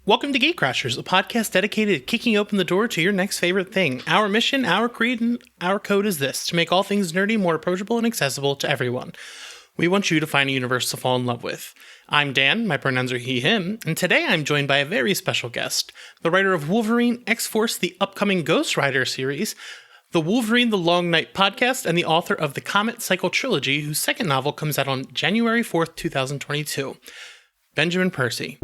Welcome to Gatecrashers, a podcast dedicated to kicking open the door to your next favorite thing. Our mission, our creed, and our code is this: to make all things nerdy more approachable and accessible to everyone. We want you to find a universe to fall in love with. I'm Dan, my pronouns are he, him, and today I'm joined by a very special guest, the writer of Wolverine, X-Force, the upcoming Ghost Rider series, the Wolverine the Long Night podcast, and the author of the Comet Cycle trilogy, whose second novel comes out on January 4th, 2022. Benjamin Percy.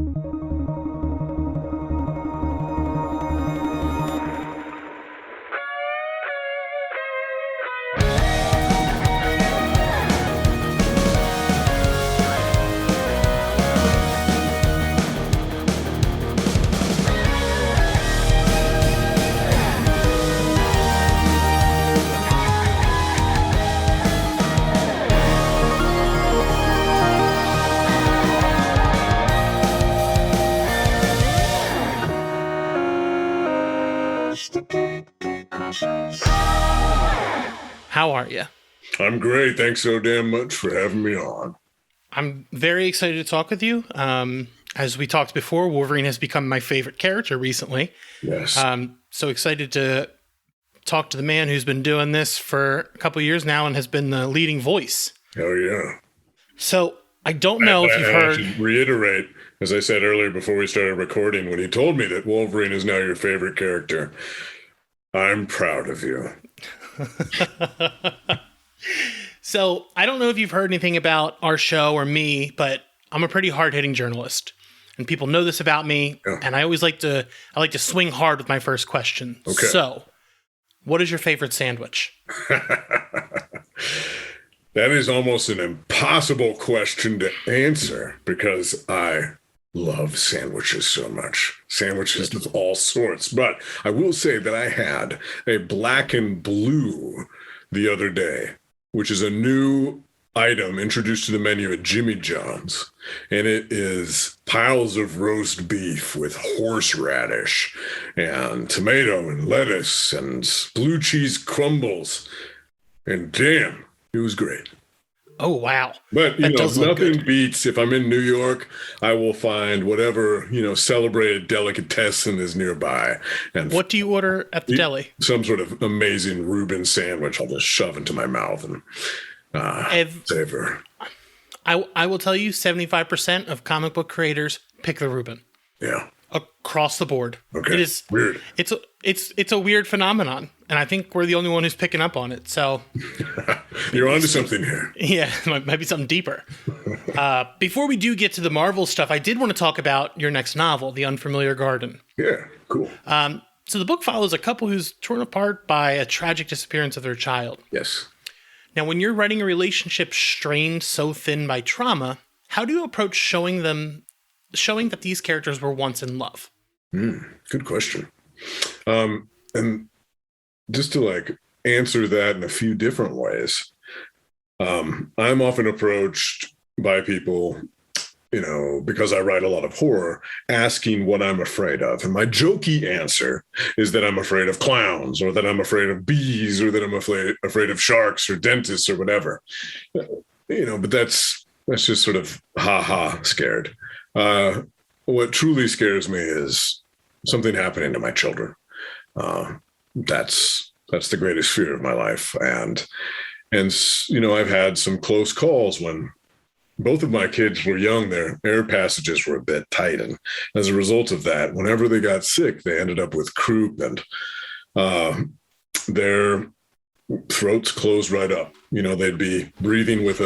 How are you? I'm great. Thanks so damn much for having me on. I'm very excited to talk with you. As we talked before, Wolverine has become my favorite character recently. Yes. So excited to talk to the man who's been doing this for a couple of years now and has been the leading voice. Hell yeah. So I don't know if you've heard. I should reiterate, as I said earlier before we started recording, when you told me that Wolverine is now your favorite character, I'm proud of you. So I don't know if you've heard anything about our show or me, but I'm a pretty hard-hitting journalist, and people know this about me. Yeah. And I always like to swing hard with my first question. Okay. So, what is your favorite sandwich? That is almost an impossible question to answer because I love sandwiches so much. Sandwiches of all sorts. But I will say that I had a black and blue the other day, which is a new item introduced to the menu at Jimmy John's. And it is piles of roast beef with horseradish and tomato and lettuce and blue cheese crumbles. And damn, it was great. Oh, wow. But, nothing beats, if I'm in New York, I will find whatever, celebrated delicatessen is nearby. And what do you order at the deli? Some sort of amazing Reuben sandwich I'll just shove into my mouth and savor. I will tell you, 75% of comic book creators pick the Reuben. Yeah. Across the board. Okay. It is weird. It's a weird phenomenon, and I think we're the only one who's picking up on it. So you're onto something here. Yeah, might be something deeper. Before we do get to the Marvel stuff, I did want to talk about your next novel, The Unfamiliar Garden. Yeah, cool. So the book follows a couple who's torn apart by a tragic disappearance of their child. Yes. Now, when you're writing a relationship strained so thin by trauma, how do you approach showing that these characters were once in love? Good question. And just to answer that in a few different ways, I'm often approached by people, because I write a lot of horror, asking what I'm afraid of. And my jokey answer is that I'm afraid of clowns, or that I'm afraid of bees, or that I'm afraid of sharks or dentists or whatever. But that's just sort of scared. What truly scares me is something happening to my children. That's the greatest fear of my life. And I've had some close calls when both of my kids were young. Their air passages were a bit tight. And as a result of that, whenever they got sick, they ended up with croup and their throats closed right up. They'd be breathing with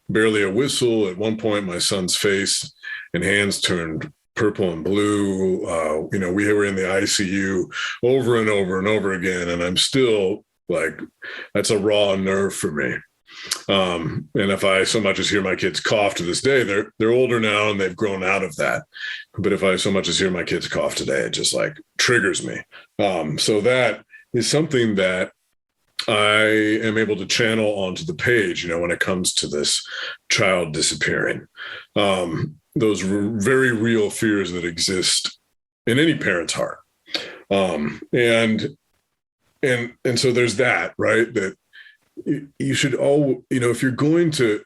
barely a whistle. At one point, my son's face and hands turned purple and blue. We were in the ICU over and over and over again. And I'm still that's a raw nerve for me. And if I so much as hear my kids cough to this day, they're older now and they've grown out of that. But if I so much as hear my kids cough today, it just triggers me. So that is something that I am able to channel onto the page, when it comes to this child disappearing. Those very real fears that exist in any parent's heart. And so there's that, right? That you should if you're going to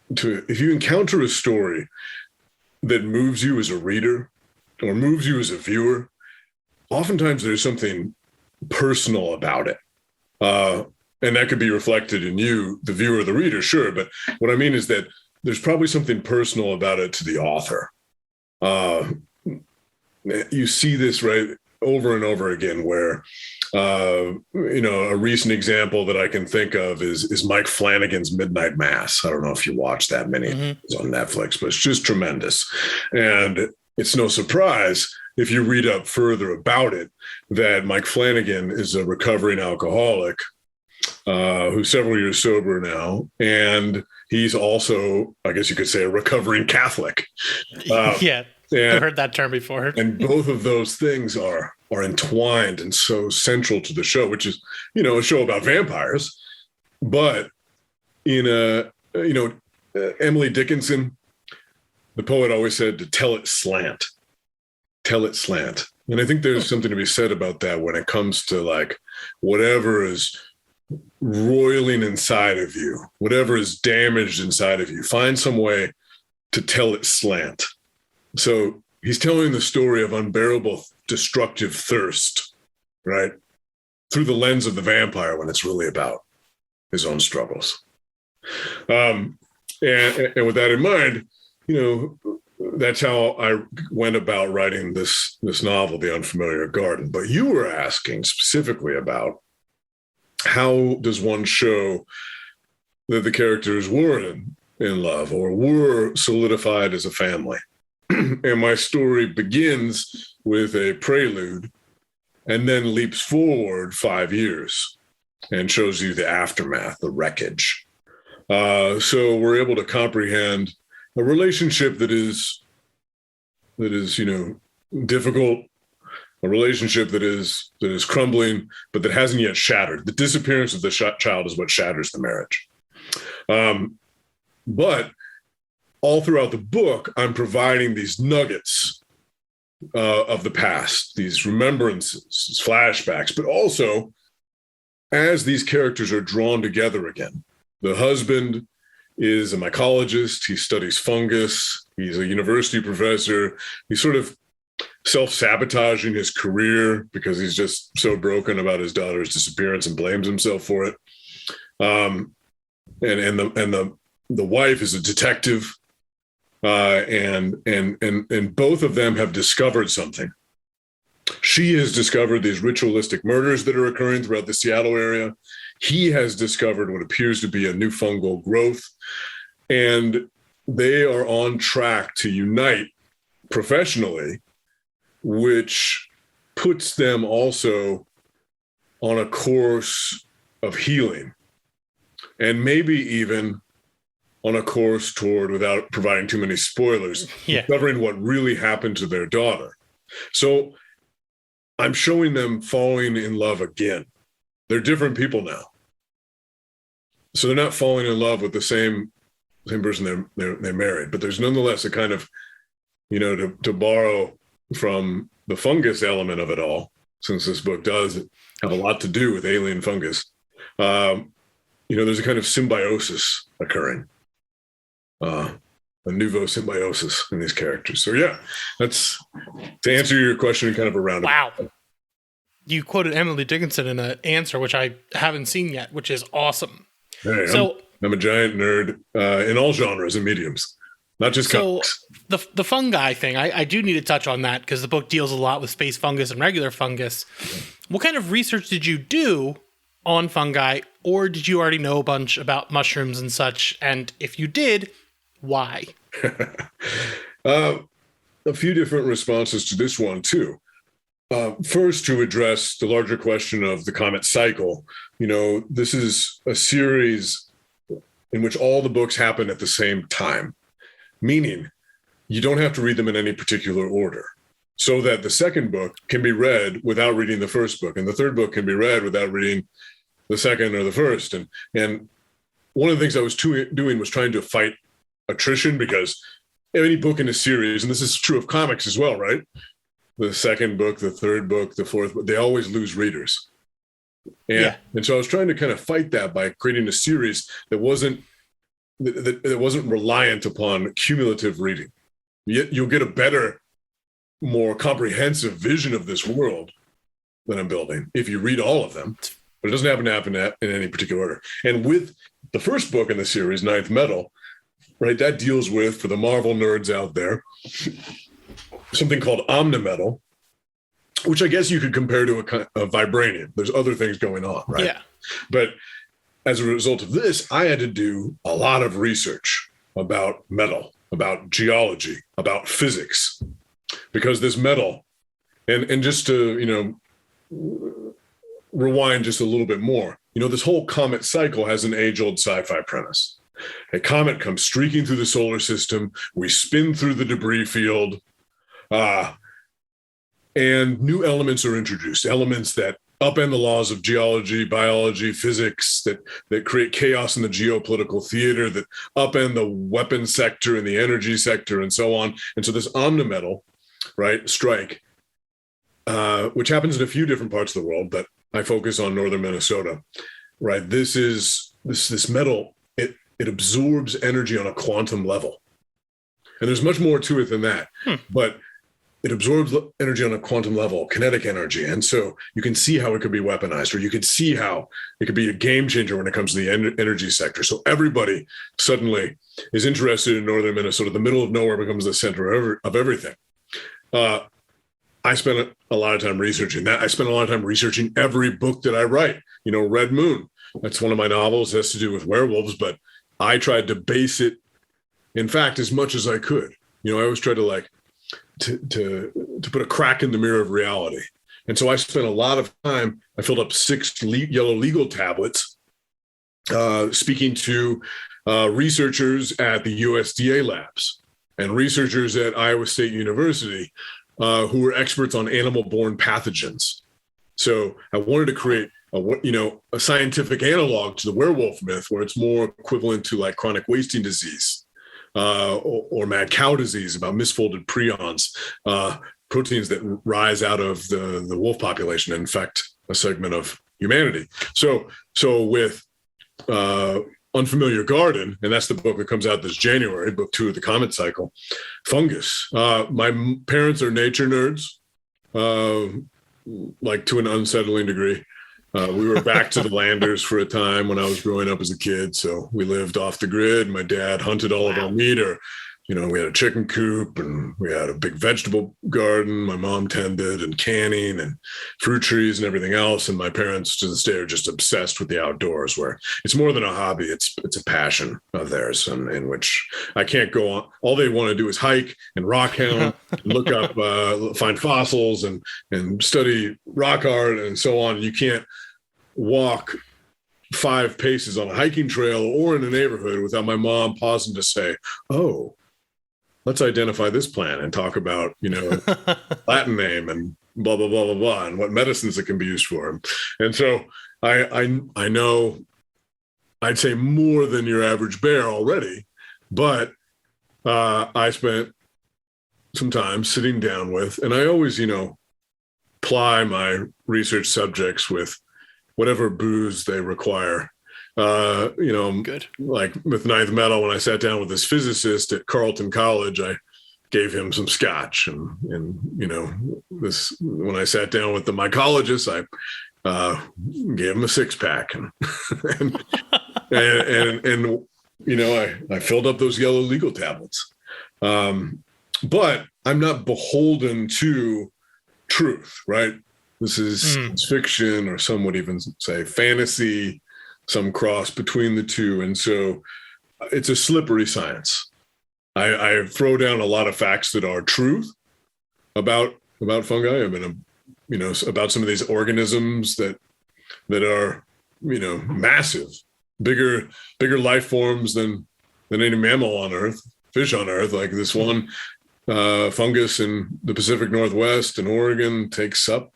if you encounter a story that moves you as a reader, or moves you as a viewer, oftentimes there's something personal about it. And that could be reflected in you, the viewer, the reader, sure. But what I mean is that there's probably something personal about it to the author. You see this right over and over again where, a recent example that I can think of is Mike Flanagan's Midnight Mass. I don't know if you watched that many. It's on Netflix, but it's just tremendous. And it's no surprise if you read up further about it that Mike Flanagan is a recovering alcoholic who's several years sober now. And he's also, I guess you could say, a recovering Catholic. Yeah, I've heard that term before. And both of those things are entwined and so central to the show, which is, a show about vampires. But in Emily Dickinson, the poet always said to tell it slant. Tell it slant. And I think there's something to be said about that when it comes to like whatever is roiling inside of you, whatever is damaged inside of you, find some way to tell it slant. So he's telling the story of unbearable, destructive thirst, right? Through the lens of the vampire when it's really about his own struggles. And with that in mind, that's how I went about writing this novel, The Unfamiliar Garden. But you were asking specifically about how does one show that the characters were in love or were solidified as a family? And my story begins with a prelude and then leaps forward 5 years and shows you the aftermath, the wreckage. So we're able to comprehend a relationship that is difficult, a relationship that is crumbling, but that hasn't yet shattered. The disappearance of the child is what shatters the marriage. But all throughout the book, I'm providing these nuggets of the past, these remembrances, these flashbacks, but also as these characters are drawn together again. The husband is a mycologist. He studies fungus. He's a university professor. He's sort of self-sabotaging his career because he's just so broken about his daughter's disappearance and blames himself for it. And the wife is a detective. And both of them have discovered something. She has discovered these ritualistic murders that are occurring throughout the Seattle area. He has discovered what appears to be a new fungal growth. And they are on track to unite professionally, which puts them also on a course of healing and maybe even on a course toward, without providing too many spoilers, discovering what really happened to their daughter. So I'm showing them falling in love again. They're different people now. So they're not falling in love with the same person they're married, but there's nonetheless a kind of, to borrow from the fungus element of it all, since this book does have a lot to do with alien fungus, there's a kind of symbiosis occurring. A nouveau symbiosis in these characters. So yeah, that's to answer your question in kind of a roundabout. Wow. You quoted Emily Dickinson in an answer, which I haven't seen yet, which is awesome. Hey, I'm a giant nerd in all genres and mediums, not just comics. The fungi thing, I do need to touch on that because the book deals a lot with space fungus and regular fungus. What kind of research did you do on fungi, or did you already know a bunch about mushrooms and such? And if you did, why? A few different responses to this one, too. First, to address the larger question of the comet cycle, this is a series in which all the books happen at the same time, meaning you don't have to read them in any particular order, so that the second book can be read without reading the first book, and the third book can be read without reading the second or the first. And one of the things I was doing was trying to fight attrition, because any book in a series, and this is true of comics as well, right? The second book, the third book, the fourth book, they always lose readers. And so I was trying to kind of fight that by creating a series that wasn't reliant upon cumulative reading. Yet you'll get a better more comprehensive vision of this world that I'm building if you read all of them, but it doesn't happen in any particular order. And with the first book in the series, Ninth Metal, right, that deals with, for the Marvel nerds out there, something called omnimetal, which I guess you could compare to a vibranium. There's other things going on, right? Yeah. But as a result of this, I had to do a lot of research about metal, about geology, about physics, because this metal, and just to, rewind just a little bit more, this whole comet cycle has an age-old sci-fi premise. A comet comes streaking through the solar system. We spin through the debris field, and new elements are introduced, elements that upend the laws of geology, biology, physics, that create chaos in the geopolitical theater, that upend the weapons sector and the energy sector, and so on. And so this omnimetal, right, strike, which happens in a few different parts of the world, but I focus on northern Minnesota, right? This metal, it absorbs energy on a quantum level. And there's much more to it than that. But it absorbs energy on a quantum level, kinetic energy. And so you can see how it could be weaponized, or you could see how it could be a game changer when it comes to the energy sector. So everybody suddenly is interested in northern Minnesota. The middle of nowhere becomes the center of everything. I spent a lot of time researching that. I spent a lot of time researching every book that I write. Red Moon, that's one of my novels. It has to do with werewolves, but I tried to base it, in fact, as much as I could. I always tried to to put a crack in the mirror of reality. And so I spent a lot of time, I filled up 6 yellow legal tablets, speaking to researchers at the USDA labs and researchers at Iowa State University who were experts on animal-borne pathogens. So I wanted to create a scientific analog to the werewolf myth, where it's more equivalent to like chronic wasting disease or mad cow disease, about misfolded prions, proteins that rise out of the wolf population and infect a segment of humanity. So with Unfamiliar Garden, and that's the book that comes out this January, book 2 of the Comet Cycle, fungus. My parents are nature nerds, like to an unsettling degree. We were back to the landers for a time when I was growing up as a kid. So we lived off the grid. My dad hunted all of our meat, or, we had a chicken coop and we had a big vegetable garden. My mom tended, and canning and fruit trees and everything else. And my parents to this day are just obsessed with the outdoors, where it's more than a hobby. It's a passion of theirs, and in which I can't go on. All they want to do is hike and rock hound, and look up, find fossils and study rock art and so on. You can't walk 5 paces on a hiking trail or in a neighborhood without my mom pausing to say, "Oh, let's identify this plant and talk about, Latin name and blah, blah, blah, blah, blah, and what medicines it can be used for." And so I know, I'd say more than your average bear already, but I spent some time sitting down with, and I always, ply my research subjects with whatever booze they require. Good. Like with Ninth Metal, when I sat down with this physicist at Carleton College, I gave him some scotch, and this, when I sat down with the mycologist, I gave him a 6-pack, and I filled up those yellow legal tablets. But I'm not beholden to truth, right? This is science fiction, or some would even say fantasy, some cross between the two. And so it's a slippery science. I throw down a lot of facts that are truth about fungi. I mean, about some of these organisms that are, massive, bigger life forms than any mammal on Earth, fish on Earth. Like this one fungus in the Pacific Northwest in Oregon takes up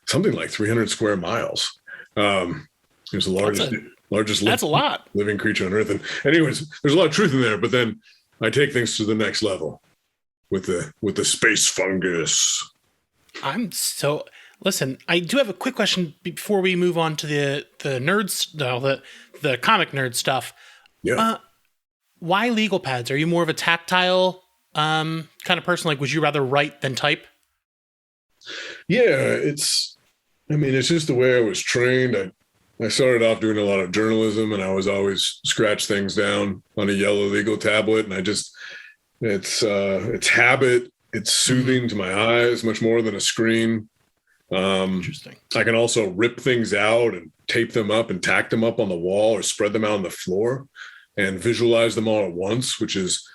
something like 300 square miles. It's the largest that's a lot. living creature on Earth. And anyways, there's a lot of truth in there, but then I take things to the next level with the space fungus. Listen, I do have a quick question before we move on to the nerds, the comic nerd stuff. Yeah. Why legal pads? Are you more of a tactile kind of person? Like, would you rather write than type? Yeah, it's just the way I was trained. I started off doing a lot of journalism, and I was always scratch things down on a yellow legal tablet. And it's habit. It's soothing to my eyes much more than a screen. Interesting. I can also rip things out and tape them up and tack them up on the wall or spread them out on the floor and visualize them all at once, which is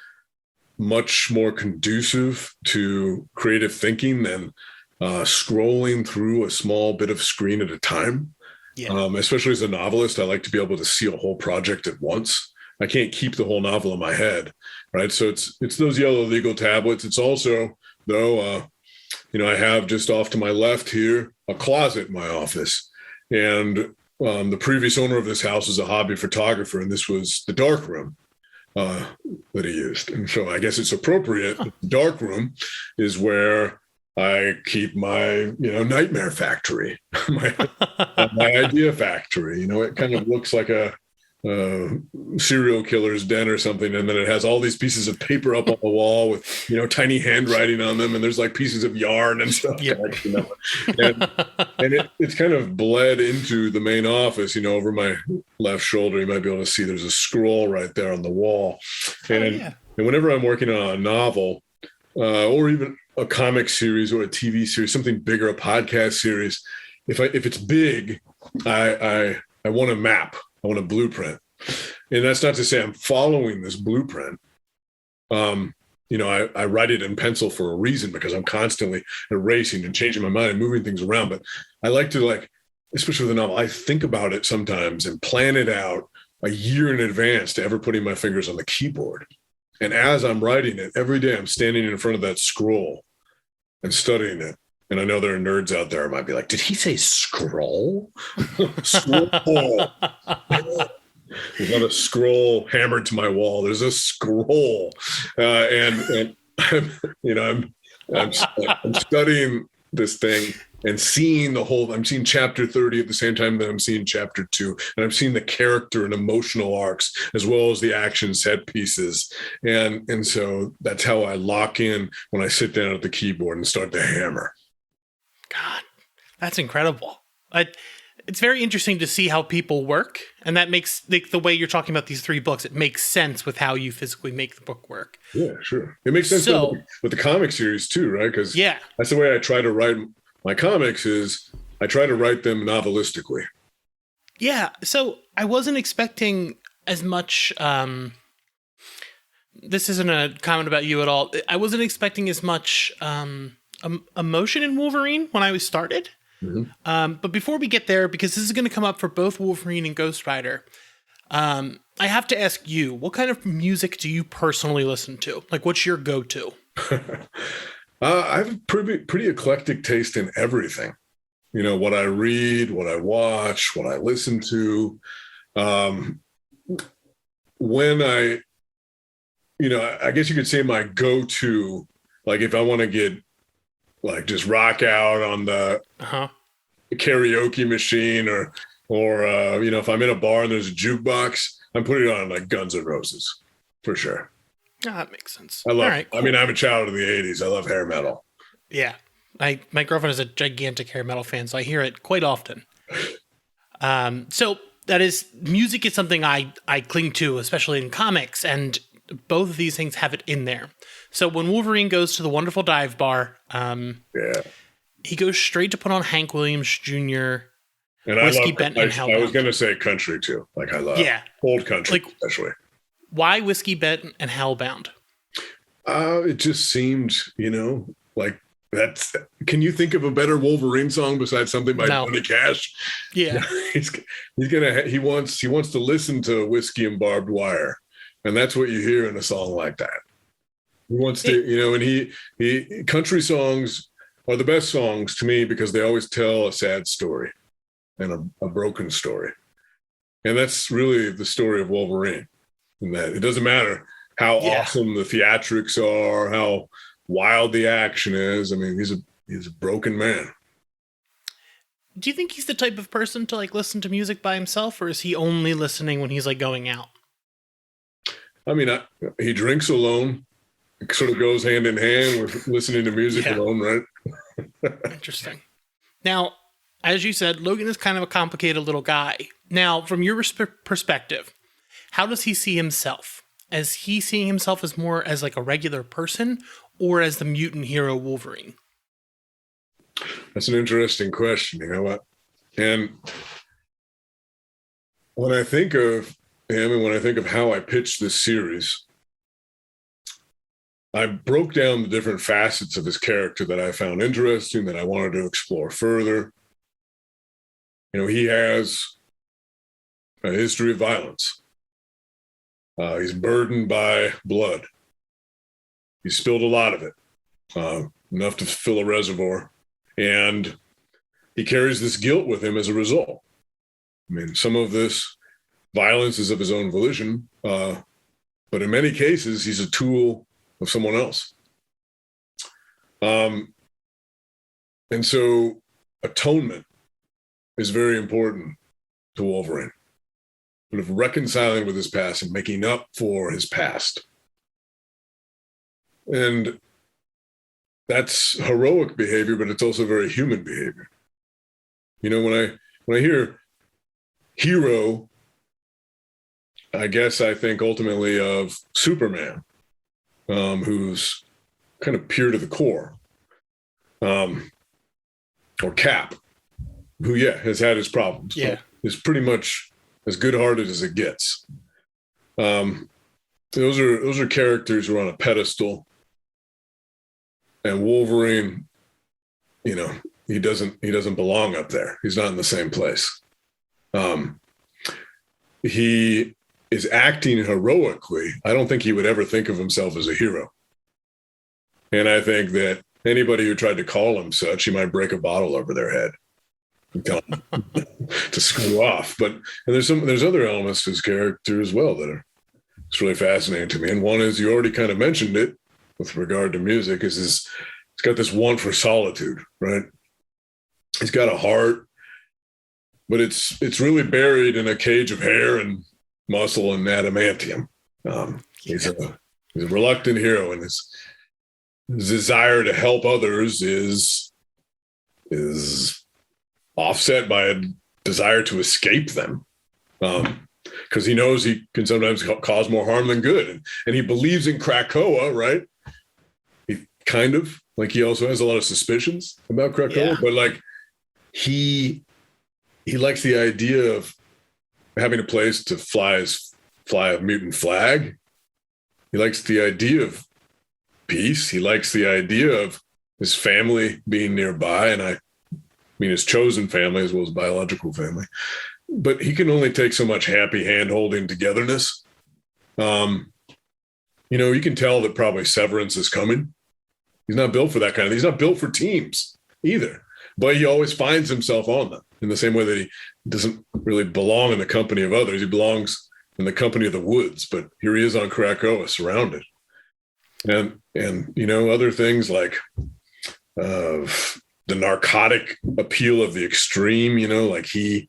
much more conducive to creative thinking than scrolling through a small bit of screen at a time. Yeah. Especially as a novelist, I like to be able to see a whole project at once. I can't keep the whole novel in my head, right? So it's those yellow legal tablets. It's also, though, I have just off to my left here a closet in my office, and the previous owner of this house was a hobby photographer, and this was the dark room that he used. And so I guess it's appropriate. The dark room is where I keep my, nightmare factory, my idea factory. It kind of looks like a serial killer's den or something, and then it has all these pieces of paper up on the wall with tiny handwriting on them, and there's like pieces of yarn and stuff. Yep. And it's kind of bled into the main office. Over my left shoulder, you might be able to see there's a scroll right there on the wall. And whenever I'm working on a novel or even a comic series or a TV series, something bigger, a podcast series, if it's big, I want a map. I want a blueprint. And that's not to say I'm following this blueprint. I write it in pencil for a reason, because I'm constantly erasing and changing my mind and moving things around. But I like to, especially with a novel, I think about it sometimes and plan it out a year in advance to ever putting my fingers on the keyboard. And as I'm writing it, every day I'm standing in front of that scroll and studying it. And I know there are nerds out there who might be like, did he say scroll? Scroll. There's not a scroll hammered to my wall. There's a scroll. And I'm studying this thing and seeing I'm seeing chapter 30 at the same time that I'm seeing chapter 2. And I'm seeing the character and emotional arcs as well as the action set pieces. And so that's how I lock in when I sit down at the keyboard and start to hammer. God, that's incredible. It's very interesting to see how people work, and that makes the way you're talking about these 3 books, it makes sense with how you physically make the book work. Yeah, sure. It makes sense with the comic series too, right? Because that's the way I try to write my comics, is I try to write them novelistically. Yeah, so I wasn't expecting as much... this isn't a comment about you at all. I wasn't expecting as much... emotion in Wolverine when I was started. Mm-hmm. But before we get there, because this is going to come up for both Wolverine and Ghost Rider, I have to ask you, what kind of music do you personally listen to? Like, what's your go-to? I have a pretty eclectic taste in everything. What I read, what I watch, what I listen to. When I guess you could say my go-to, like if I want to get just rock out on the karaoke machine or if I'm in a bar and there's a jukebox, I'm putting it on like Guns N' Roses for sure. Oh, that makes sense. Cool. I'm a child of the 80s. I love hair metal. Yeah. My girlfriend is a gigantic hair metal fan, so I hear it quite often. So that is, music is something I cling to, especially in comics, and both of these things have it in there. So when Wolverine goes to the wonderful dive bar, he goes straight to put on Hank Williams Jr., and Whiskey Benton, and Hellbound. I was going to say country too. Like I love old country, especially. Why Whiskey Benton and Hellbound? It just seemed, like that's. Can you think of a better Wolverine song besides something by Johnny Cash? Yeah, he wants to listen to Whiskey and Barbed Wire, and that's what you hear in a song like that. He wants to, and he country songs are the best songs to me because they always tell a sad story and a broken story. And that's really the story of Wolverine. In that it doesn't matter how awesome the theatrics are, how wild the action is. I mean, he's a broken man. Do you think he's the type of person to listen to music by himself, or is he only listening when he's going out? I mean, he drinks alone. It sort of goes hand in hand with listening to music alone, right? Interesting. Now, as you said, Logan is kind of a complicated little guy. Now, from your perspective, how does he see himself? Is he seeing himself as more as like a regular person or as the mutant hero Wolverine? That's an interesting question. You know what? And when I think of him and when I think of how I pitched this series, I broke down the different facets of his character that I found interesting, that I wanted to explore further. You know, he has a history of violence. He's burdened by blood. He spilled a lot of it, enough to fill a reservoir. And he carries this guilt with him as a result. I mean, some of this violence is of his own volition, but in many cases, he's a tool of someone else. And so atonement is very important to Wolverine, sort of reconciling with his past and making up for his past. And that's heroic behavior, but it's also very human behavior. You know, when I hear hero, I guess I think ultimately of Superman, who's kind of pure to the core, or Cap, who has had his problems, but is pretty much as good-hearted as it gets. Those are characters who are on a pedestal. And Wolverine, you know, he doesn't belong up there. He's not in the same place. He is acting heroically. I don't think he would ever think of himself as a hero. And I think that anybody who tried to call him such, he might break a bottle over their head and tell them to screw off. But there's other elements to his character as well that it's really fascinating to me. And one is, you already kind of mentioned it with regard to music, is he's got this want for solitude, right? He's got a heart, but it's really buried in a cage of hair and muscle and adamantium. He's a reluctant hero, and his desire to help others is offset by a desire to escape them, because he knows he can sometimes cause more harm than good, and he believes in Krakoa, right? He kind of, like, he also has a lot of suspicions about Krakoa, but like he likes the idea of having a place to fly a mutant flag. He likes the idea of peace. He likes the idea of his family being nearby, and I mean his chosen family as well as biological family. But he can only take so much happy hand-holding togetherness. You know, you can tell that probably severance is coming. He's not built for that kind of thing. He's not built for teams either. But he always finds himself on them, in the same way that he doesn't really belong in the company of others. He belongs in the company of the woods. But here he is on Krakoa, surrounded. And you know, other things like the narcotic appeal of the extreme, you know, like he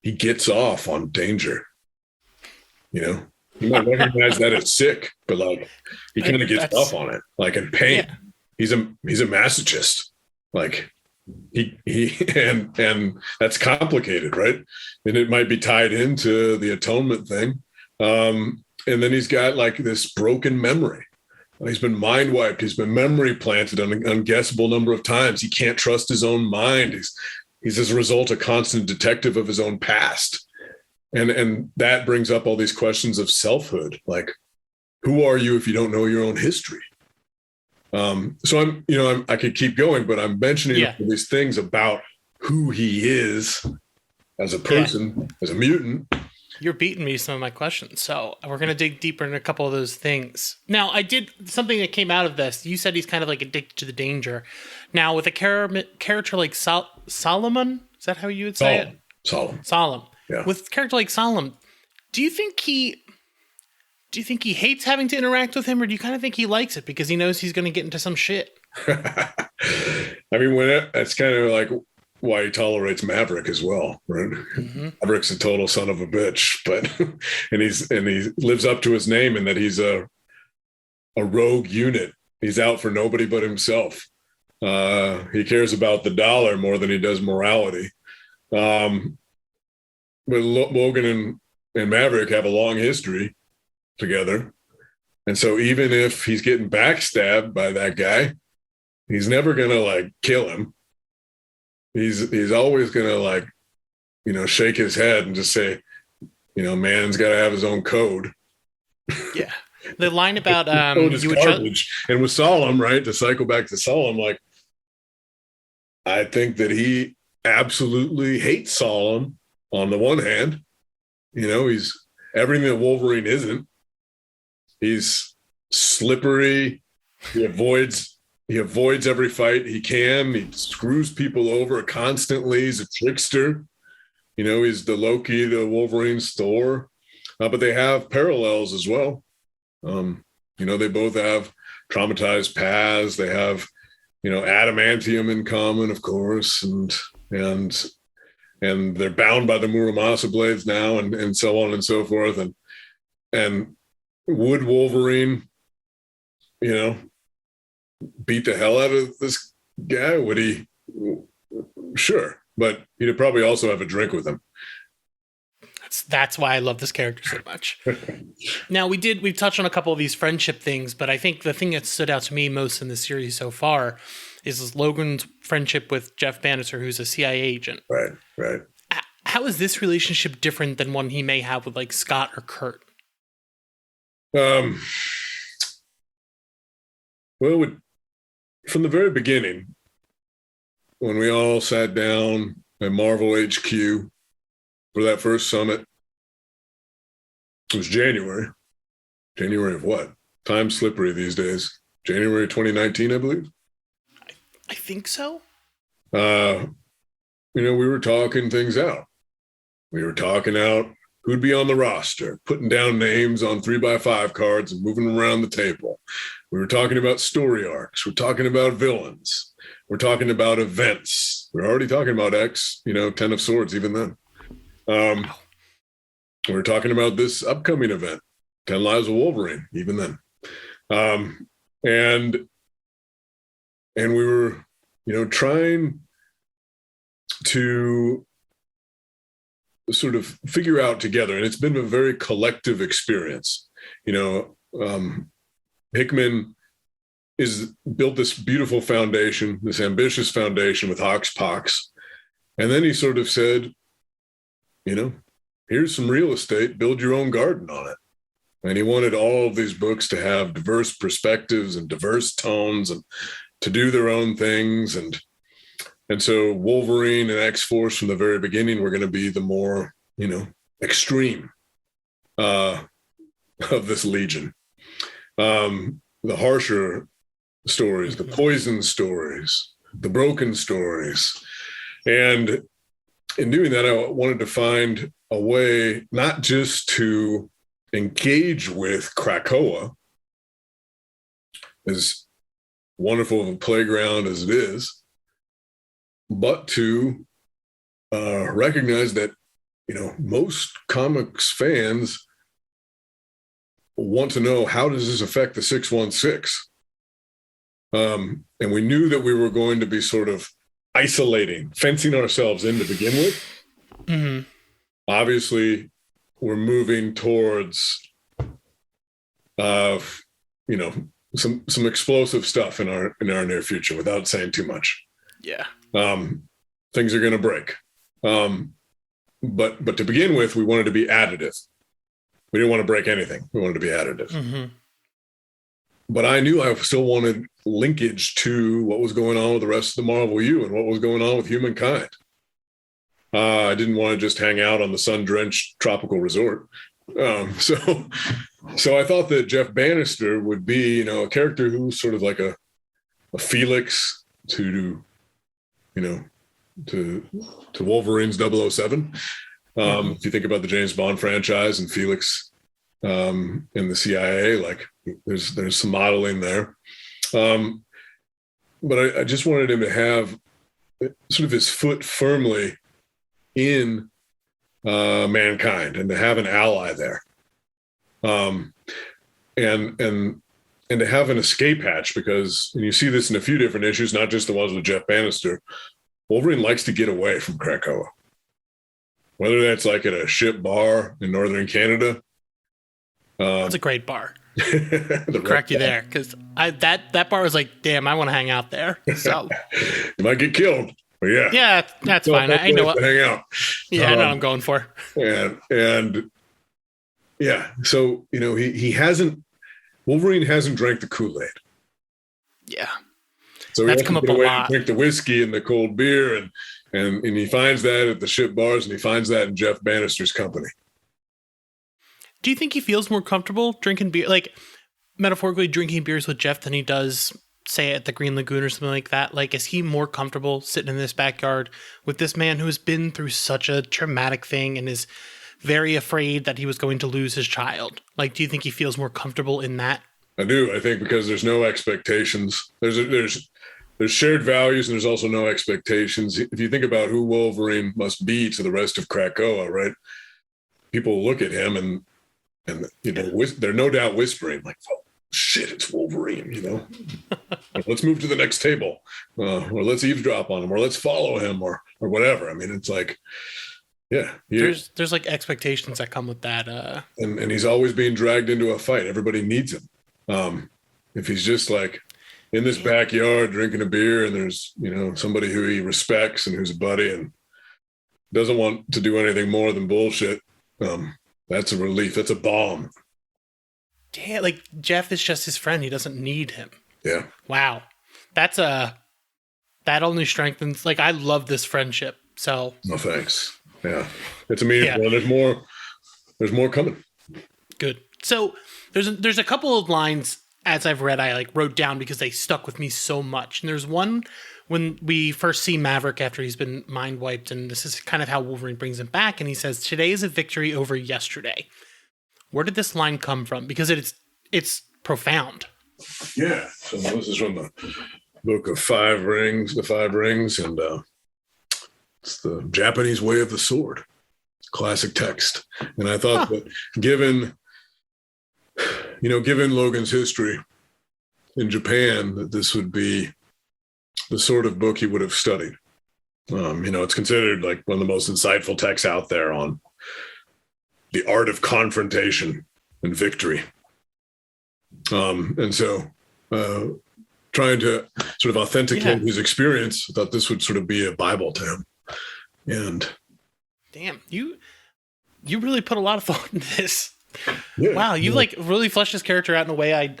gets off on danger. You know, you might recognize that as sick, but like he kind of gets off on it, like in pain. Yeah. He's a masochist. Like he and that's complicated, right? And it might be tied into the atonement thing. And then he's got like this broken memory. He's been mind wiped. He's been memory planted an unguessable number of times. He can't trust his own mind. He's as a result a constant detective of his own past. And that brings up all these questions of selfhood. Like, who are you if you don't know your own history? So I could keep going, but I'm mentioning all these things about who he is as a person, as a mutant. You're beating me some of my questions, so we're going to dig deeper into a couple of those things. Now, I did something that came out of this. You said he's kind of like addicted to the danger. Now, with a character like Solomon, is that how you would say it? Solemn. Yeah. With a character like Solemn, do you think he hates having to interact with him, or do you kind of think he likes it because he knows he's going to get into some shit? I mean, that's kind of like why he tolerates Maverick as well, right? Mm-hmm. Maverick's a total son of a bitch, but and he lives up to his name in that he's a rogue unit. He's out for nobody but himself. He cares about the dollar more than he does morality. But Logan and Maverick have a long history together. And so even if he's getting backstabbed by that guy, he's never going to like kill him. He's always going to like, shake his head and just say, man's got to have his own code. Yeah. The line about you would and with Solemn, right? To cycle back to Solemn, like I think that he absolutely hates Solemn on the one hand. He's everything that Wolverine isn't. He's slippery. He avoids every fight he can. He screws people over constantly. He's a trickster. He's the Loki to Wolverine's Thor. But they have parallels as well. They both have traumatized paths. They have, adamantium in common, of course, and they're bound by the Muramasa blades now, and so on and so forth. And would Wolverine, beat the hell out of this guy? Would he? Sure, but he'd probably also have a drink with him. That's why I love this character so much. Now, we've touched on a couple of these friendship things, but I think the thing that stood out to me most in the series so far is Logan's friendship with Jeff Bannister, who's a CIA agent. Right. How is this relationship different than one he may have with like Scott or Kurt? Well, from the very beginning, when we all sat down at Marvel HQ for that first summit, it was January. January of what? Time's slippery these days. January 2019, I believe. I think so. We were talking things out. We were talking out who'd be on the roster, putting down names on 3x5 cards and moving them around the table. We were talking about story arcs. We're talking about villains. We're talking about events. We're already talking about X, 10 of Swords, even then. We're talking about this upcoming event, 10 Lives of Wolverine, even then. And we were, trying to sort of figure out together, and it's been a very collective experience. Hickman is built this beautiful foundation, this ambitious foundation with Hoxpox. And then he sort of said, here's some real estate, build your own garden on it. And he wanted all of these books to have diverse perspectives and diverse tones and to do their own things. And so Wolverine and X-Force from the very beginning were going to be the more, extreme of this legion. The harsher stories, the poison stories, the broken stories. And in doing that, I wanted to find a way not just to engage with Krakoa, as wonderful of a playground as it is, but to recognize that, most comics fans want to know, how does this affect the 616? And we knew that we were going to be sort of isolating, fencing ourselves in to begin with. Mm-hmm. Obviously, we're moving towards, some explosive stuff in our near future, without saying too much. Yeah. Things are going to break. But to begin with, we wanted to be additive. We didn't want to break anything. We wanted to be additive. Mm-hmm. But I knew I still wanted linkage to what was going on with the rest of the Marvel U and what was going on with humankind. I didn't want to just hang out on the sun-drenched tropical resort. So I thought that Jeff Bannister would be, a character who's sort of like a Felix to Wolverine's 007. If you think about the James Bond franchise and Felix in the CIA, like there's some modeling there. But I just wanted him to have sort of his foot firmly in mankind and to have an ally there. And and to have an escape hatch, because and you see this in a few different issues, not just the ones with Jeff Bannister. Wolverine likes to get away from Krakoa, whether that's like at a ship bar in northern Canada. That's a great bar. Correct you there, because that bar was like, damn, I want to hang out there. So you might get killed, but yeah, that's fine. I know what hang out. Yeah, I know what I'm going for. And yeah, so Wolverine hasn't drank the Kool-Aid. Yeah, so that's come up a lot. Drink the whiskey and the cold beer, and he finds that at the ship bars, and he finds that in Jeff Bannister's company. Do you think he feels more comfortable drinking beer, like metaphorically drinking beers with Jeff, than he does, say, at the Green Lagoon or something like that? Like, is he more comfortable sitting in this backyard with this man who has been through such a traumatic thing and is very afraid that he was going to lose his child? Like, do you think he feels more comfortable in that? I do. I think because there's no expectations. There's shared values, and there's also no expectations. If you think about who Wolverine must be to the rest of Krakoa, right? People look at him and they're no doubt whispering like, "Oh shit, it's Wolverine!" Let's move to the next table, or let's eavesdrop on him, or let's follow him, or whatever. I mean, it's like, yeah, there's like expectations that come with that. And he's always being dragged into a fight. Everybody needs him. If he's just like in this backyard drinking a beer, and there's somebody who he respects and who's a buddy and doesn't want to do anything more than bullshit. That's a relief. That's a balm. Yeah, like Jeff is just his friend. He doesn't need him. Yeah. Wow. That only strengthens. Like, I love this friendship. So. No thanks. Yeah, it's a meaningful. Yeah. There's more coming. Good. So there's a couple of lines as I've read I like wrote down because they stuck with me so much. And there's one when we first see Maverick after he's been mind wiped, and this is kind of how Wolverine brings him back, and he says, "Today is a victory over yesterday." Where did this line come from? Because it's profound. Yeah. So this is from the book of Five Rings, and it's the Japanese way of the sword. Classic text. And I thought that given Logan's history in Japan, that this would be the sort of book he would have studied. It's considered like one of the most insightful texts out there on the art of confrontation and victory. And so trying to sort of authenticate his experience, I thought this would sort of be a Bible to him. And damn, you really put a lot of thought into this. Yeah, wow, you like really fleshed this character out in a way I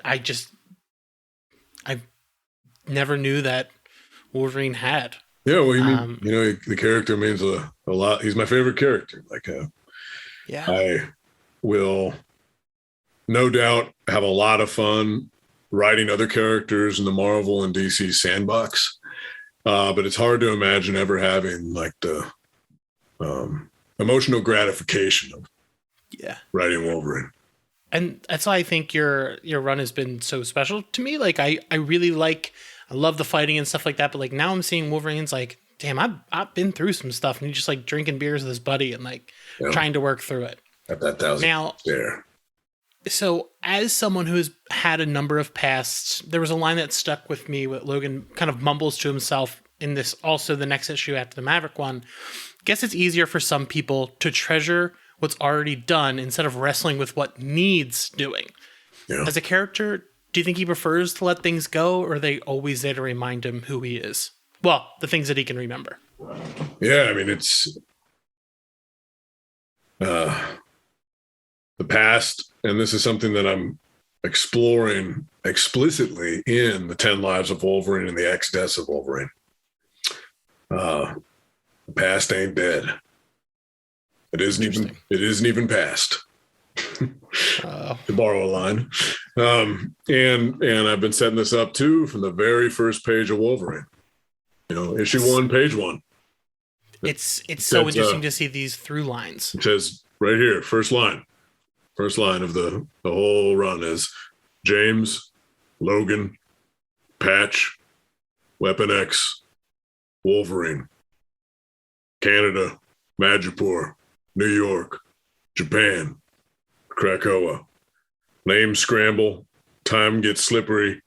never knew that Wolverine had. Yeah, well, the character means a lot. He's my favorite character. Like, I will no doubt have a lot of fun writing other characters in the Marvel and DC sandbox. But it's hard to imagine ever having like the emotional gratification of writing Wolverine. And that's why I think your run has been so special to me. Like I really I love the fighting and stuff like that. But like now I'm seeing Wolverine's like, damn, I've been through some stuff, and he's just like drinking beers with his buddy and like trying to work through it. At that 1,000 now there. So as someone who has had a number of pasts, there was a line that stuck with me where Logan kind of mumbles to himself in this, also the next issue after the Maverick one. Guess it's easier for some people to treasure what's already done instead of wrestling with what needs doing. Yeah. As a character, do you think he prefers to let things go, or are they always there to remind him who he is? Well, the things that he can remember. Yeah, I mean, it's the past, and this is something that I'm exploring explicitly in the 10 Lives of Wolverine and the X Deaths of Wolverine. The past ain't dead. It isn't even past. To borrow a line. And I've been setting this up too from the very first page of Wolverine. Issue 1, page 1. It's so interesting to see these through lines. It says right here, first line of the whole run is James, Logan, Patch, Weapon X, Wolverine, Canada, Madripoor, New York, Japan, Krakoa, name scramble, Time gets slippery.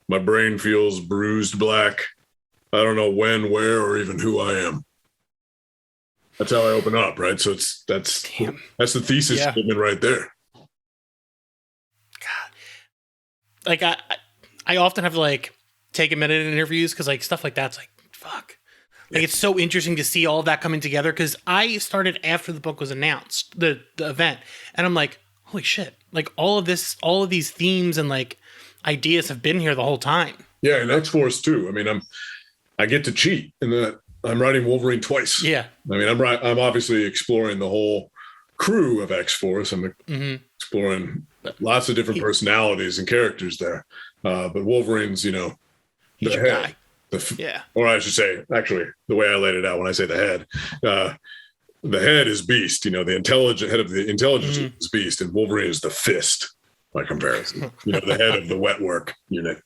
My brain feels bruised black. I don't know when, where, or even who I am. That's how I open up, right? So that's the thesis statement right there. God, like I often have to like take a minute in interviews because like stuff like that's like fuck. Like it's so interesting to see all of that coming together because I started after the book was announced, the event, and I'm like, holy shit! Like all of these themes and like ideas have been here the whole time. Yeah, and X-Force too. I mean, I get to cheat in that I'm writing Wolverine twice. Yeah. I mean, I'm obviously exploring the whole crew of X-Force. I'm exploring lots of different personalities and characters there. But Wolverine's, you know, he's your guy. Or I should say, actually, the way I laid it out when I say the head, the head is Beast. You know, the head of the intelligence is Beast, and Wolverine is the fist by comparison. You know, the head of the wet work unit.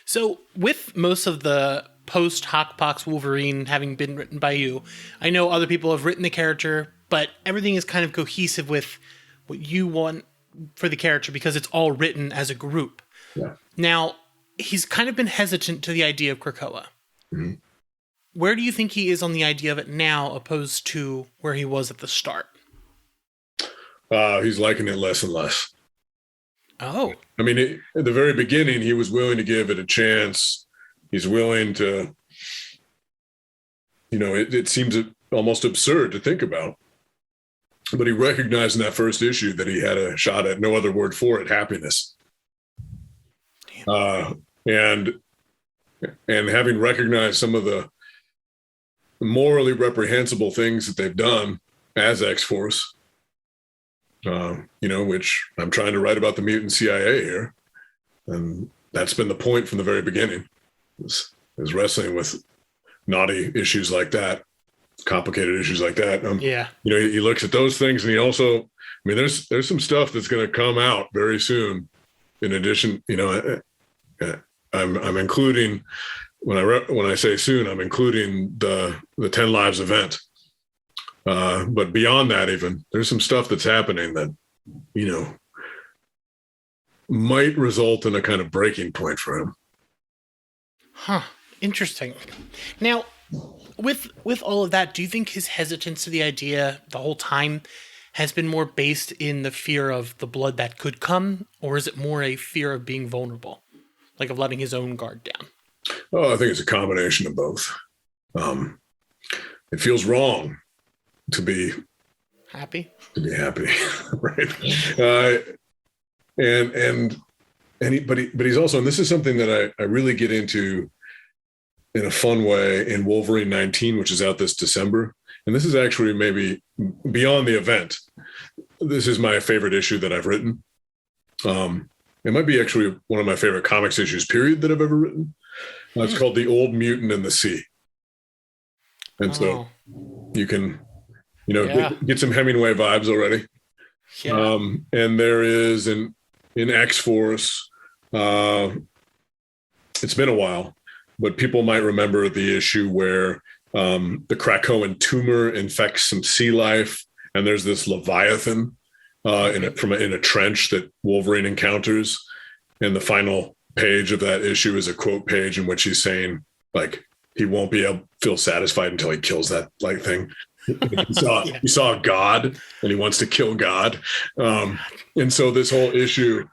So with most of the post Hockpox Wolverine having been written by you, I know other people have written the character, but everything is kind of cohesive with what you want for the character because it's all written as a group. Yeah. Now, he's kind of been hesitant to the idea of Krakoa. Mm-hmm. Where do you think he is on the idea of it now opposed to where he was at the start? He's liking it less and less. Oh. I mean, at the very beginning, he was willing to give it a chance. He's willing to, you know, it seems almost absurd to think about. But he recognized in that first issue that he had a shot at, no other word for it, happiness. And having recognized some of the morally reprehensible things that they've done as X-Force, you know, which I'm trying to write about the mutant CIA here. And that's been the point from the very beginning, is wrestling with naughty issues like that, complicated issues like that. You know, he looks at those things, and he also, I mean, there's some stuff that's going to come out very soon. In addition, you know, I'm including, when I say soon, I'm including the 10 Lives event. But beyond that, even there's some stuff that's happening that, you know, might result in a kind of breaking point for him. Huh. Interesting. Now, with all of that, do you think his hesitance to the idea the whole time has been more based in the fear of the blood that could come, or is it more a fear of being vulnerable, like of letting his own guard down? Oh, I think it's a combination of both. It feels wrong to be happy, right? But he's also, and this is something that I really get into in a fun way in Wolverine 19, which is out this December. And this is actually maybe beyond the event. This is my favorite issue that I've written. It might be actually one of my favorite comics issues, period, that I've ever written. It's called The Old Mutant and the Sea. And so you can, you know, get some Hemingway vibes already. Yeah. And there is in X-Force, it's been a while, but people might remember the issue where the Krakoan tumor infects some sea life, and there's this Leviathan in a trench that Wolverine encounters. And the final page of that issue is a quote page in which he's saying, like, he won't be able to feel satisfied until he kills that like thing. He saw God, and he wants to kill God. And so this whole issue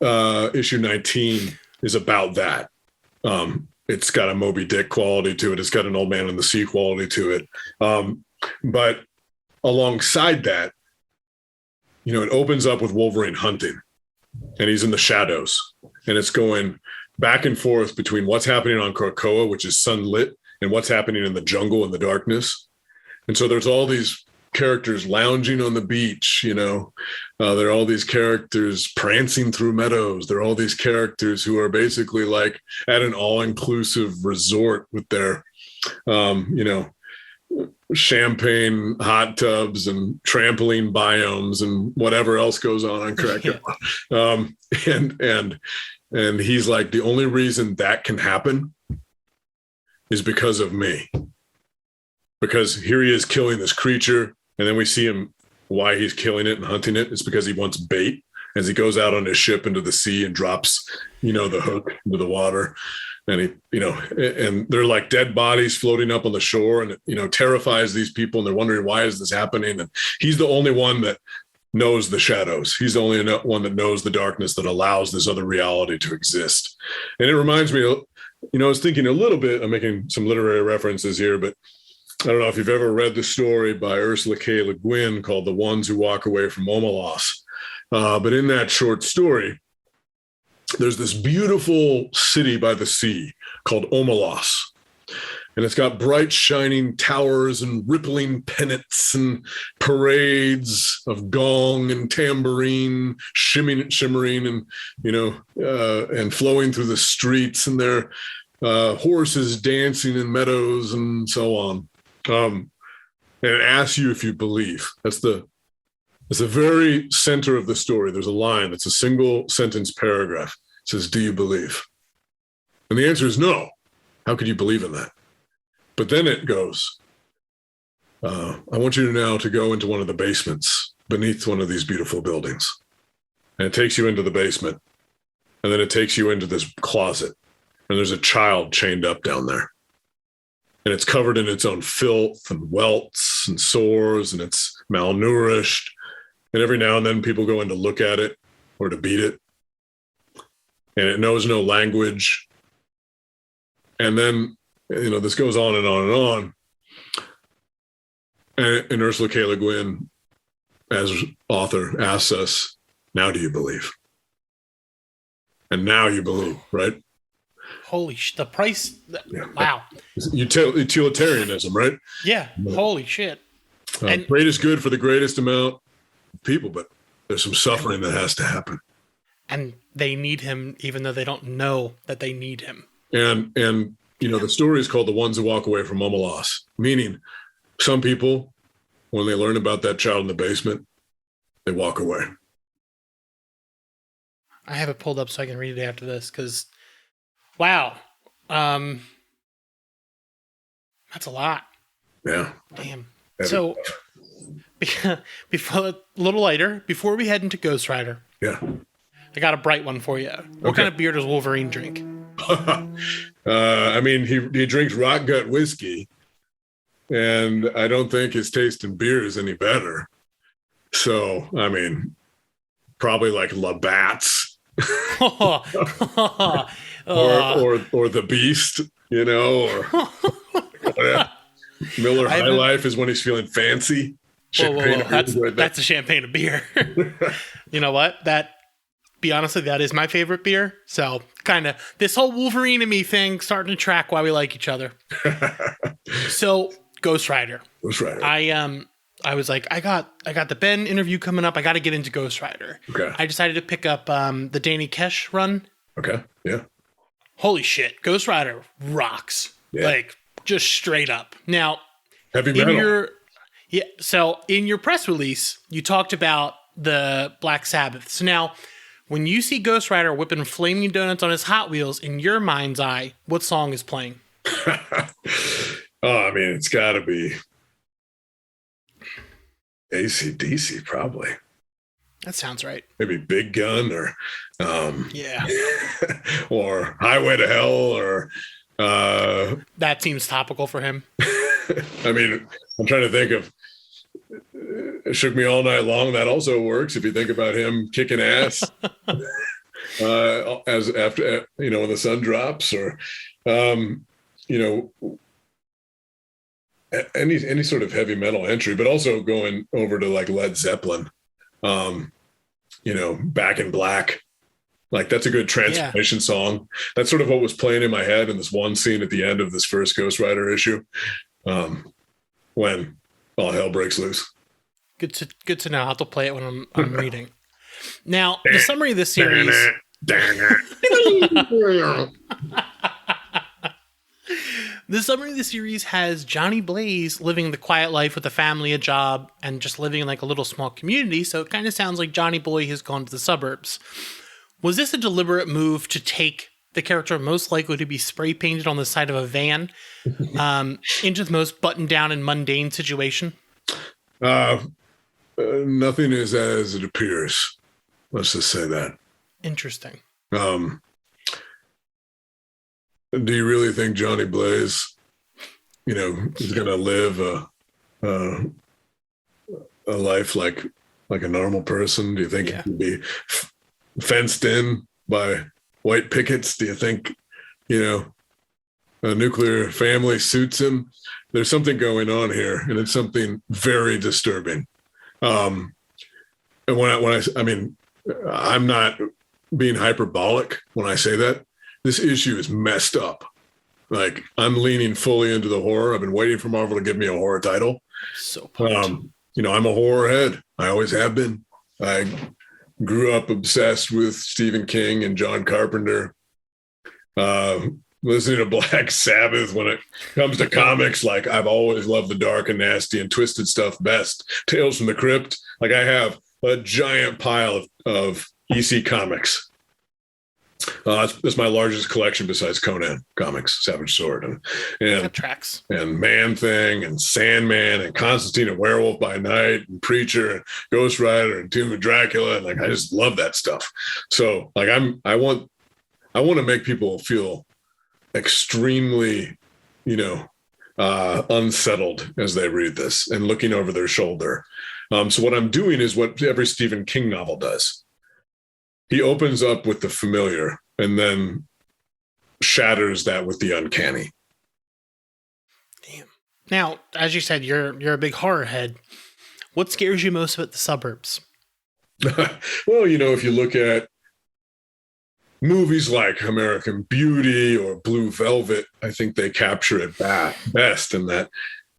19 is about that. It's got a Moby Dick quality to it. It's got an Old Man in the Sea quality to it. But alongside that, you know, it opens up with Wolverine hunting, and he's in the shadows, and it's going back and forth between what's happening on Krakoa, which is sunlit, and what's happening in the jungle in the darkness. And so there's all these characters lounging on the beach, you know, there are all these characters prancing through meadows. There are all these characters who are basically like at an all-inclusive resort with their, you know, champagne hot tubs and trampoline biomes and whatever else goes on Krakoa. And he's like, the only reason that can happen is because of me. Because here he is killing this creature, and then we see him, why he's killing it and hunting it. It's because he wants bait. as he goes out on his ship into the sea and drops, the hook into the water. And and they're like dead bodies floating up on the shore, and it, terrifies these people, and they're wondering, why is this happening? And he's the only one that knows the shadows. He's the only one that knows the darkness that allows this other reality to exist. And it reminds me, I was thinking a little bit, I'm making some literary references here, but I don't know if you've ever read the story by Ursula K. Le Guin called The Ones Who Walk Away from Omelas. But in that short story, there's this beautiful city by the sea called Omelas. And it's got bright, shining towers and rippling pennants and parades of gong and tambourine shimmering and, and flowing through the streets, and there are horses dancing in meadows and so on. And it asks you if you believe. It's the very center of the story. There's a line that's a single sentence paragraph. It says, "Do you believe?" And the answer is no. How could you believe in that? But then it goes, I want you now to go into one of the basements beneath one of these beautiful buildings. And it takes you into the basement. And then it takes you into this closet. And there's a child chained up down there. And it's covered in its own filth and welts and sores, and it's malnourished. And every now and then people go in to look at it or to beat it. And it knows no language. And then, this goes on and on and on. And Ursula K. Le Guin, as author, asks us, now do you believe? And now you believe, right? Holy the price. Wow. Utilitarianism, right? Yeah. Holy shit. And greatest good for the greatest amount of people, but there's some suffering that has to happen. And they need him, even though they don't know that they need him. And the story is called The Ones Who Walk Away from Omelas, meaning some people, when they learn about that child in the basement, they walk away. I have it pulled up so I can read it after this, because, wow. That's a lot. Yeah. Damn. So, before a little later, before we head into Ghost Rider. Yeah. I got a bright one for you. What kind of beer does Wolverine drink? He drinks rock gut whiskey, and I don't think his taste in beer is any better. So, probably like Labatt's or the Beast, or Miller High Life is when he's feeling fancy. Whoa. That's a champagne of beer. You know what? Be honest with you, that is my favorite beer. So kind of this whole Wolverine and me thing starting to track why we like each other. So Ghost Rider. I was like, I got the Ben interview coming up. I got to get into Ghost Rider. Okay. I decided to pick up the Danny Kesh run. Okay. Yeah. Holy shit. Ghost Rider rocks. Yeah. Like just straight up. Now, heavy metal. So in your press release, you talked about the Black Sabbath. So now, when you see Ghost Rider whipping flaming donuts on his Hot Wheels, in your mind's eye, what song is playing? It's got to be AC/DC, probably. That sounds right. Maybe Big Gun or or Highway to Hell or that seems topical for him. I'm trying to think of It Shook Me All Night Long. That also works if you think about him kicking ass as after when the sun drops, or any sort of heavy metal entry, but also going over to like Led Zeppelin, Back in Black. Like that's a good transformation song. That's sort of what was playing in my head in this one scene at the end of this first Ghost Rider issue, when all hell breaks loose. Good to know. I'll have to play it when I'm reading. Now, the summary of this series. The summary of the series has Johnny Blaze living the quiet life with a family, a job, and just living in like a little small community. So it kind of sounds like Johnny Boy has gone to the suburbs. Was this a deliberate move to take the character most likely to be spray painted on the side of a van into the most buttoned down and mundane situation? Nothing is as it appears. Let's just say that. Interesting. Do you really think Johnny Blaze, is going to live a life like a normal person? Do you think he could be fenced in by white pickets? Do you think, a nuclear family suits him? There's something going on here, and it's something very disturbing. And I'm not being hyperbolic when I say that. This issue is messed up. Like, I'm leaning fully into the horror. I've been waiting for Marvel to give me a horror title. So pumped. I'm a horror head. I always have been. I grew up obsessed with Stephen King and John Carpenter. Listening to Black Sabbath when it comes to comics. Like, I've always loved the dark and nasty and twisted stuff best. Tales from the Crypt. Like, I have a giant pile of EC comics. That's my largest collection besides Conan comics, Savage Sword, and that tracks. And Man Thing and Sandman and Constantine and Werewolf by Night and Preacher and Ghost Rider and Tomb of Dracula. And like, I just love that stuff. So like, I want to make people feel extremely, unsettled as they read this and looking over their shoulder. So what I'm doing is what every Stephen King novel does. He opens up with the familiar and then shatters that with the uncanny. Damn. Now, as you said, you're a big horror head. What scares you most about the suburbs? Well, if you look at movies like American Beauty or Blue Velvet, I think they capture it best in that,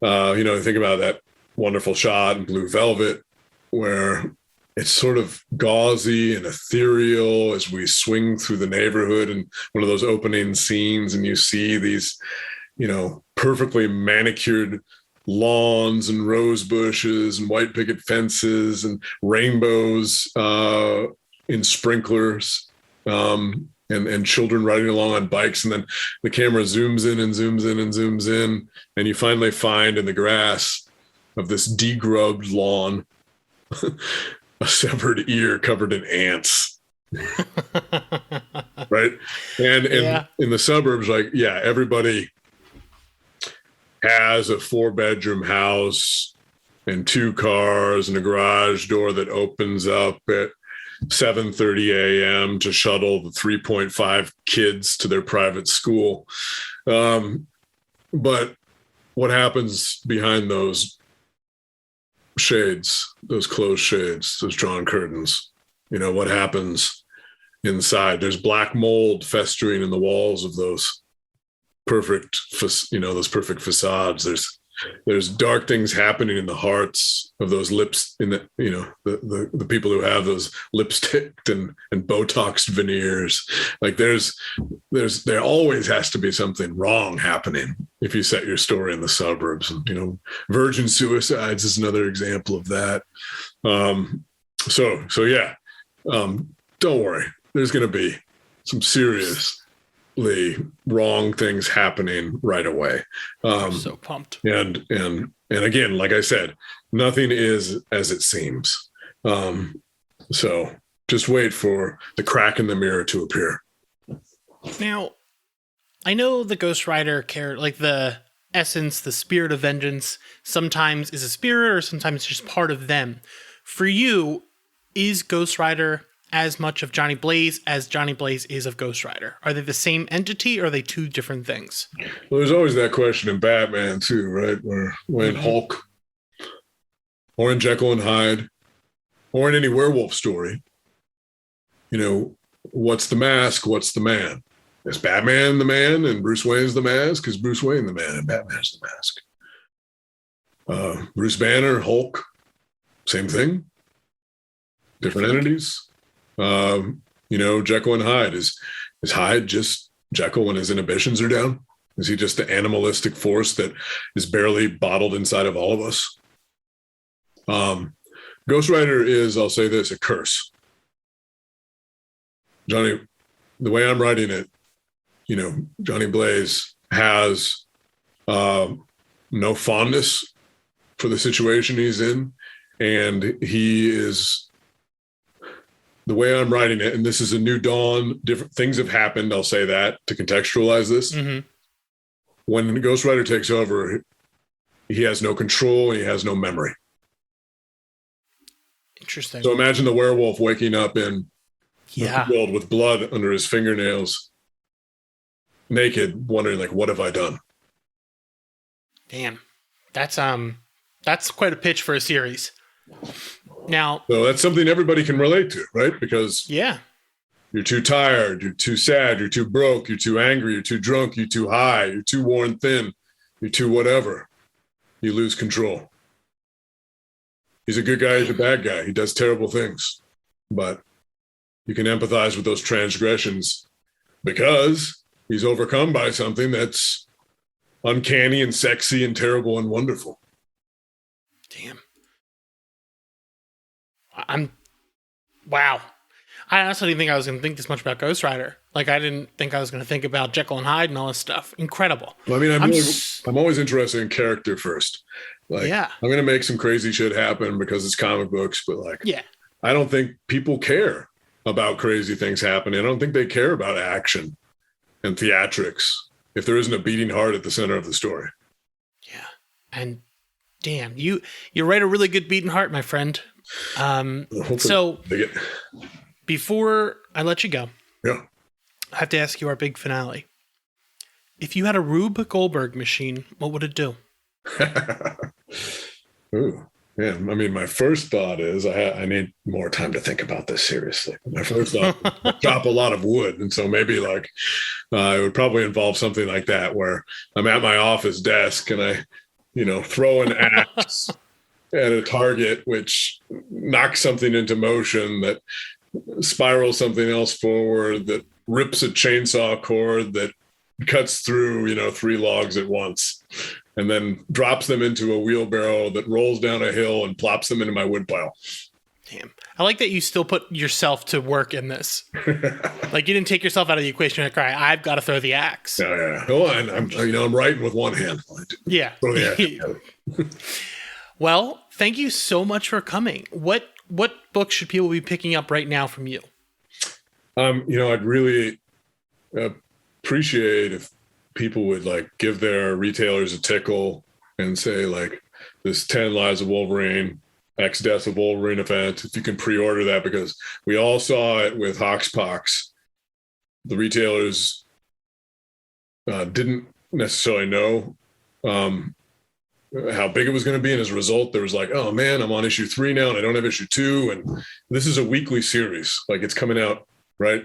think about that wonderful shot in Blue Velvet where it's sort of gauzy and ethereal as we swing through the neighborhood and one of those opening scenes, and you see these, perfectly manicured lawns and rose bushes and white picket fences and rainbows in sprinklers, and children riding along on bikes. And then the camera zooms in and zooms in and zooms in, and you finally find in the grass of this degrubbed lawn a severed ear covered in ants. Right. And in the suburbs, everybody has a 4-bedroom house and 2 cars and a garage door that opens up at 7:30 a.m. to shuttle the 3.5 kids to their private school. But what happens behind those shades, those closed shades, those drawn curtains? What happens inside? There's black mold festering in the walls of those perfect facades. There's dark things happening in the hearts of those lips, in the people who have those lipsticked and Botoxed veneers. Like there always has to be something wrong happening if you set your story in the suburbs. And, virgin suicides is another example of that. Don't worry. There's going to be some seriously wrong things happening right away. I'm so pumped. And again, like I said, nothing is as it seems. So just wait for the crack in the mirror to appear. Now, I know the Ghost Rider character, like the essence, the spirit of vengeance, sometimes is a spirit or sometimes it's just part of them. For you, is Ghost Rider as much of Johnny Blaze as Johnny Blaze is of Ghost Rider? Are they the same entity or are they two different things? Well, there's always that question in Batman too, right? When Hulk or in Jekyll and Hyde or in any werewolf story, what's the mask? What's the man? Is Batman the man and Bruce Wayne's the mask? Is Bruce Wayne the man and Batman's the mask? Bruce Banner, Hulk, same thing. Different entities. Jekyll and Hyde. Is Hyde just Jekyll when his inhibitions are down? Is he just the animalistic force that is barely bottled inside of all of us? Ghost Rider is, I'll say this, a curse. Johnny, the way I'm writing it, Johnny Blaze has no fondness for the situation he's in, and he is the way I'm writing it, and this is a new dawn, different things have happened. I'll say that to contextualize this. Mm-hmm. When Ghost Rider takes over, he has no control. He has no memory. Interesting. So imagine the werewolf waking up in Yeah. a field with blood under his fingernails, naked, wondering like, what have I done? Damn. That's quite a pitch for a series. Now, So that's something everybody can relate to, right? Because yeah. you're too tired, you're too sad, you're too broke, you're too angry, you're too drunk, you're too high, you're too worn thin, you're too whatever. You lose control. He's a good guy, he's a bad guy. He does terrible things. But you can empathize with those transgressions because he's overcome by something that's uncanny and sexy and terrible and wonderful. Damn. Wow. I honestly didn't think I was going to think this much about Ghost Rider. Like, I didn't think I was going to think about Jekyll and Hyde and all this stuff. Incredible. Well, I mean, I'm always interested in character first. Like, yeah. I'm going to make some crazy shit happen because it's comic books, but like, yeah. I don't think people care about crazy things happening. I don't think they care about action and theatrics if there isn't a beating heart at the center of the story. Yeah. And damn, you write a really good beating heart, my friend. So before I let you go, yeah, I have to ask you our big finale. If you had a Rube Goldberg machine, what would it do? Ooh, yeah. I mean, my first thought is I need more time to think about this seriously. My first thought, chop a lot of wood, and so maybe like it would probably involve something like that, where I'm at my office desk and I, throw an axe at a target, which knocks something into motion, that spirals something else forward, that rips a chainsaw cord, that cuts through, 3 logs at once, and then drops them into a wheelbarrow that rolls down a hill and plops them into my woodpile. Damn. I like that you still put yourself to work in this. Like, you didn't take yourself out of the equation. You're like, all right, I've got to throw the axe. Yeah. Oh, and I'm writing with one hand. Yeah. Well, thank you so much for coming. What book should people be picking up right now from you? I'd really appreciate if people would like give their retailers a tickle and say like, this 10 Lives of Wolverine, X Deaths of Wolverine event, if you can pre-order that, because we all saw it with Hoxpox. The retailers didn't necessarily know how big it was going to be, and as a result there was like, oh man, I'm on issue 3 now and I don't have issue 2, and this is a weekly series, like it's coming out, right?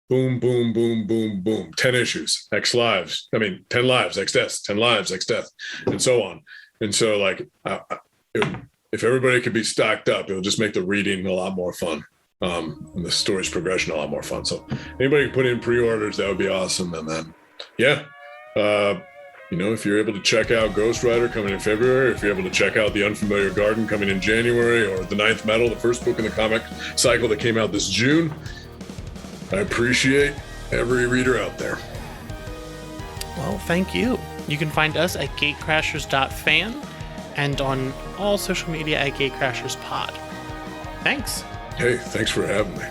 Boom, boom, boom, boom, boom. 10 issues, 10 lives, X Deaths, 10 lives, X Death, and so on. And so like if everybody could be stocked up, it would just make the reading a lot more fun, and the story's progression a lot more fun. So anybody can put in pre-orders, that would be awesome. And then if you're able to check out Ghost Rider coming in February, if you're able to check out The Unfamiliar Garden coming in January, or The Ninth Metal, the first book in the comic cycle that came out this June, I appreciate every reader out there. Well, thank you. You can find us at gatecrashers.fan and on all social media at gatecrasherspod. Thanks. Hey, thanks for having me.